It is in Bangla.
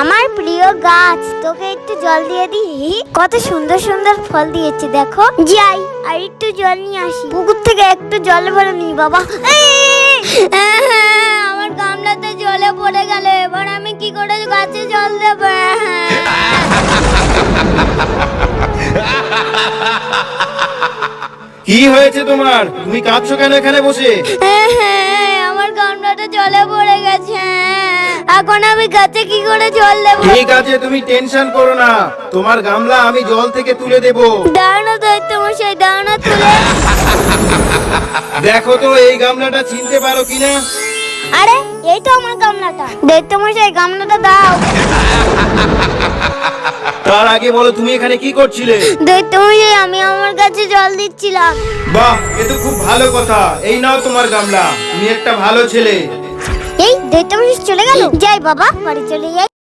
আমার প্রিয় গাছ, তোকে একটু জল দিয়ে দিই। কত সুন্দর সুন্দর ফল দিয়েছে দেখো। যাই আর একটু জল নিয়ে আসি। পুকুর থেকে একটু জল ভরে নি বাবা। আমার গামলাতে জলে পড়ে গেল, এবার আমি কি করে গাছে জল দেব? কি হয়েছে তোমার? তুমি কাঁদছো কেন এখানে বসে? আমার গামলাটা জলে পড়ে গেছে, এখন আমি গাছে কি করে জল দেব? ঠিক আছে, তুমি টেনশন করো না, তোমার গামলা আমি জল থেকে তুলে দেব। দাও না দৈত্য মশাই, দাও না তুলে। দেখো তো এই গামলাটা চিনতে পারো কিনা। আরে এই তো আমার গামলাটা। দৈত্য মশাই গামলাটা দাও। তার আগে বলো তুমি এখানে কি করছিলে? দৈত্য মশাই আমি আমার গাছে জল দিচ্ছিলাম। বাহ, এ তো খুব ভালো কথা। এই নাও তোমার গামলা, তুমি একটা ভালো ছেলে। এই দৈত্য মশাই চলে গেল। যাই বাবা, বাড়ি চলে যাই।